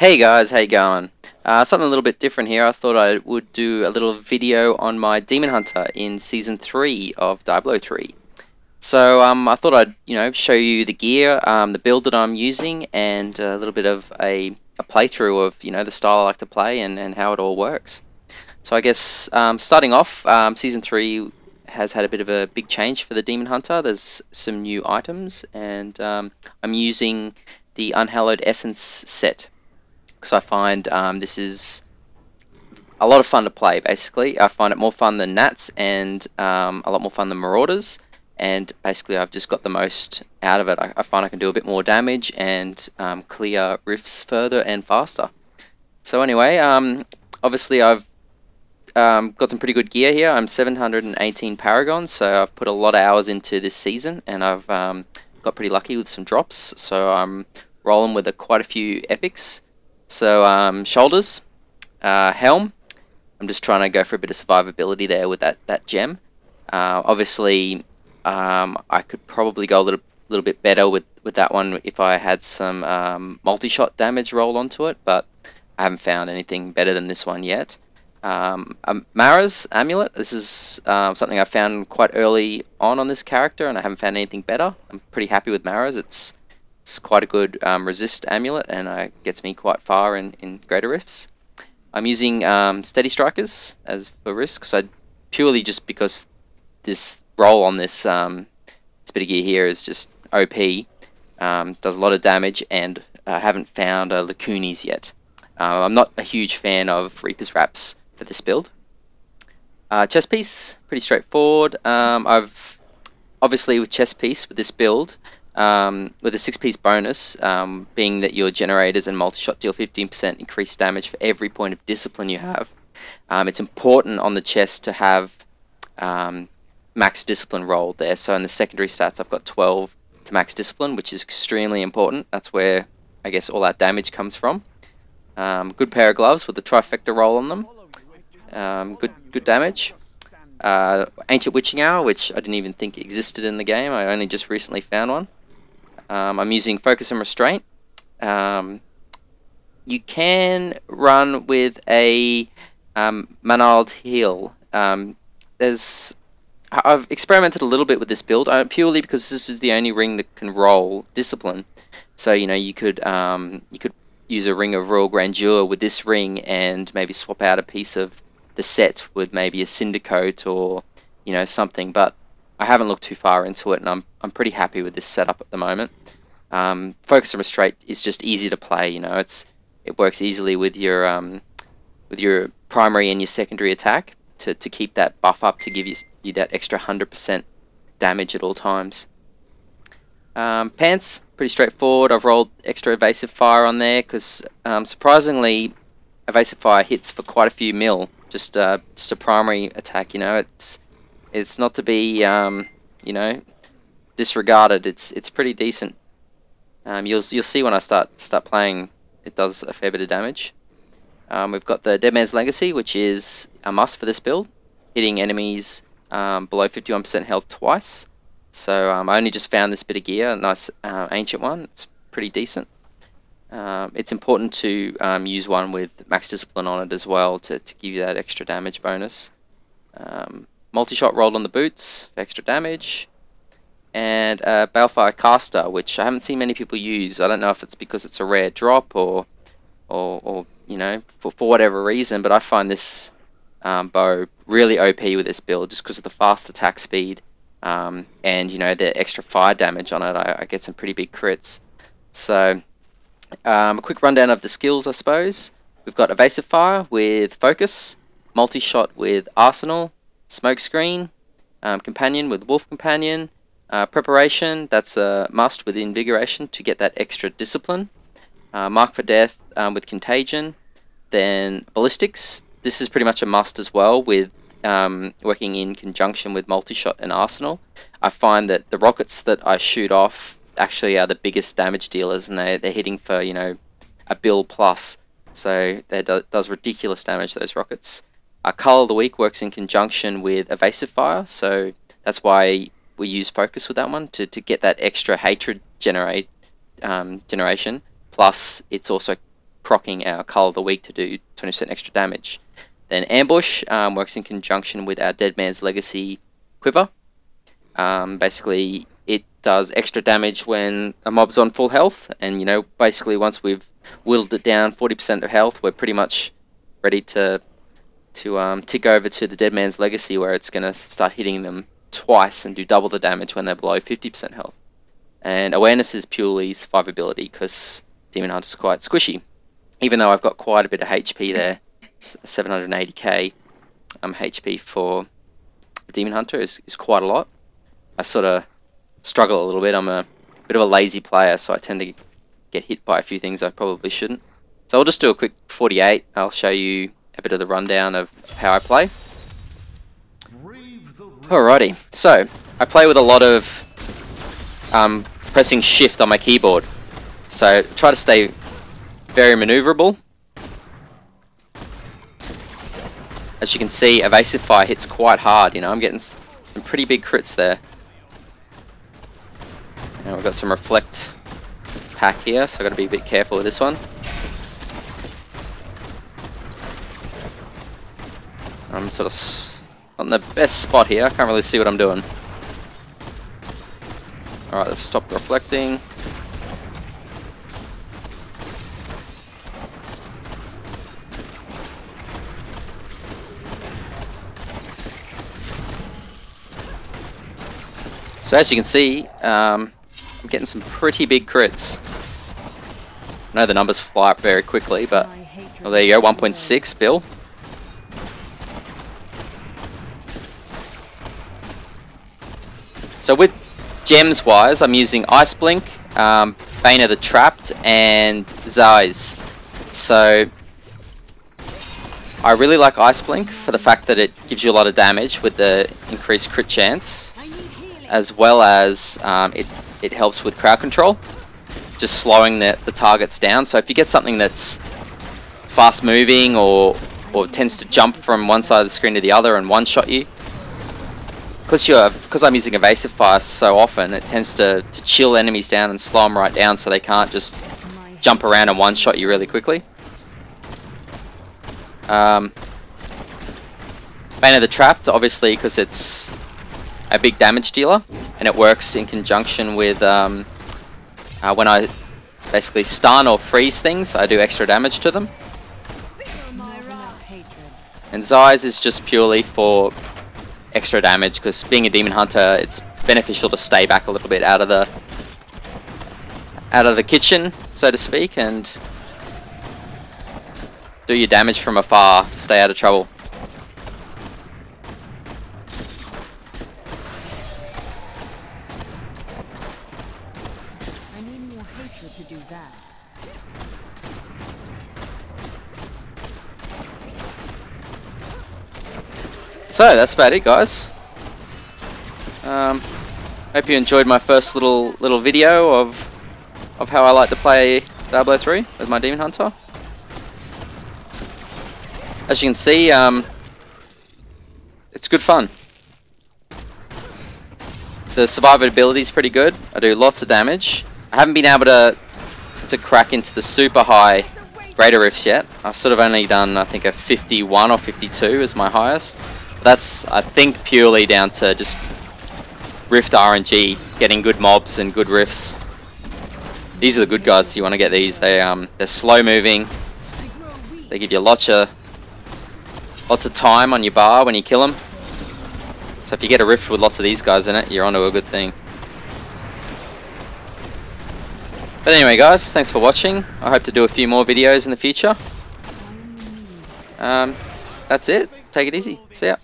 Hey guys, how you going? Something a little bit different here. I thought I would do a little video on my Demon Hunter in Season 3 of Diablo 3. So I thought I'd show you the gear, the build that I'm using, and a little bit of a playthrough of the style I like to play and how it all works. So I guess starting off, Season 3 has had a bit of a big change for the Demon Hunter. There's some new items, and I'm using the Unhallowed Essence set because I find this is a lot of fun to play. Basically, I find it more fun than Nats and a lot more fun than Marauders. And basically, I've just got the most out of it. I find I can do a bit more damage and clear rifts further and faster. So anyway, obviously I've got some pretty good gear here. I'm 718 Paragons, so I've put a lot of hours into this season, and I've got pretty lucky with some drops. So I'm rolling with quite a few epics. So shoulders, helm. I'm just trying to go for a bit of survivability there with that gem. Obviously, I could probably go a little bit better with that one if I had some multi-shot damage rolled onto it, but I haven't found anything better than this one yet. Mara's amulet. This is something I found quite early on this character, and I haven't found anything better. I'm pretty happy with Mara's. It's quite a good resist amulet, and it gets me quite far in greater rifts. I'm using steady strikers as for risk, so purely just because this roll on this bit of gear here is just OP. Does a lot of damage, and I haven't found Lacunis yet. I'm not a huge fan of Reaper's Wraps for this build. Chest piece, pretty straightforward. I've obviously with chest piece with this build. With a 6-piece bonus, being that your generators and multi-shot deal 15% increased damage for every point of discipline you have. It's important on the chest to have max discipline rolled there. So in the secondary stats, I've got 12 to max discipline, which is extremely important. That's where I guess all that damage comes from. Good pair of gloves with the trifecta roll on them. Good damage. Ancient Witching Hour, which I didn't even think existed in the game. I only just recently found one. I'm using Focus and Restraint. You can run with a Manald Heal. I've experimented a little bit with this build, purely because this is the only ring that can roll Discipline. So you could use a Ring of Royal Grandeur with this ring and maybe swap out a piece of the set with maybe a Syndicote or something. But I haven't looked too far into it, and I'm pretty happy with this setup at the moment. Focus and Restraint is just easy to play. It works easily with your primary and your secondary attack to keep that buff up to give you that extra 100% damage at all times. Pants, pretty straightforward. I've rolled extra Evasive Fire on there because surprisingly, Evasive Fire hits for quite a few mil. Just a primary attack. It's not to be disregarded. It's pretty decent. You'll see when I start playing, it does a fair bit of damage. We've got the Dead Man's Legacy, which is a must for this build, hitting enemies below 51% health twice. So I only just found this bit of gear, a nice ancient one. It's pretty decent. It's important to use one with max discipline on it as well to give you that extra damage bonus. Multi-shot rolled on the boots for extra damage. And Balefire Caster, which I haven't seen many people use. I don't know if it's because it's a rare drop or for whatever reason, but I find this bow really OP with this build just because of the fast attack speed and the extra fire damage on it. I get some pretty big crits. So a quick rundown of the skills, I suppose. We've got Evasive Fire with Focus, Multi-Shot with Arsenal, Smokescreen, Companion with Wolf Companion, Preparation, that's a must with Invigoration to get that extra discipline. Mark for Death with Contagion. Then Ballistics, this is pretty much a must as well with working in conjunction with Multi-Shot and Arsenal. I find that the rockets that I shoot off actually are the biggest damage dealers, and they're hitting for a bill plus, so that does ridiculous damage, those rockets. Colour of the Week works in conjunction with Evasive Fire, so that's why we use Focus with that one to get that extra hatred generation. Plus, it's also proccing our Colour of the Week to do 20% extra damage. Then Ambush works in conjunction with our Dead Man's Legacy quiver. Basically, it does extra damage when a mob's on full health, and you know, basically once we've whittled it down 40% of health, we're pretty much ready to tick over to the Dead Man's Legacy, where it's going to start hitting them twice and do double the damage when they're below 50% health. And Awareness is purely survivability, because Demon Hunter's quite squishy. Even though I've got quite a bit of HP there, 780k HP for Demon Hunter is quite a lot. I sort of struggle a little bit. I'm a bit of a lazy player, so I tend to get hit by a few things I probably shouldn't. So I'll just do a quick 48. I'll show you a bit of the rundown of how I play. Alrighty, so I play with a lot of pressing shift on my keyboard. So try to stay very maneuverable. As you can see, Evasive Fire hits quite hard. You know, I'm getting some pretty big crits there. And we've got some Reflect pack here, so I've got to be a bit careful with this one. I'm sort of on the best spot here. I can't really see what I'm doing. Alright, let's stop reflecting. So as you can see, I'm getting some pretty big crits. I know the numbers fly up very quickly, but well, there you go, 1.6 Bill. So with gems wise, I'm using Ice Blink, Bane of the Trapped, and Zeiss. So I really like Ice Blink for the fact that it gives you a lot of damage with the increased crit chance, as well as it helps with crowd control, just slowing the targets down. So if you get something that's fast moving or tends to jump from one side of the screen to the other and one-shot you, because I'm using Evasive Fire so often, it tends to chill enemies down and slow them right down so they can't just jump around and one-shot you really quickly. Bane of the Trapped, obviously, because it's a big damage dealer, and it works in conjunction with when I basically stun or freeze things, I do extra damage to them. And Zeiss is just purely for extra damage, because being a Demon Hunter, it's beneficial to stay back a little bit out of the kitchen, so to speak, and do your damage from afar to stay out of trouble. I need more hatred to do that. So that's about it, guys. Hope you enjoyed my first little video of how I like to play Diablo 3 with my Demon Hunter. As you can see, it's good fun. The survivability is pretty good. I do lots of damage. I haven't been able to crack into the super high greater rifts yet. I've sort of only done, I think, a 51 or 52 is my highest. That's, I think, purely down to just rift RNG, getting good mobs and good rifts. These are the good guys. You want to get these. They're slow moving. They give you lots of time on your bar when you kill them. So if you get a rift with lots of these guys in it, you're onto a good thing. But anyway, guys, thanks for watching. I hope to do a few more videos in the future. That's it. Take it easy. See ya.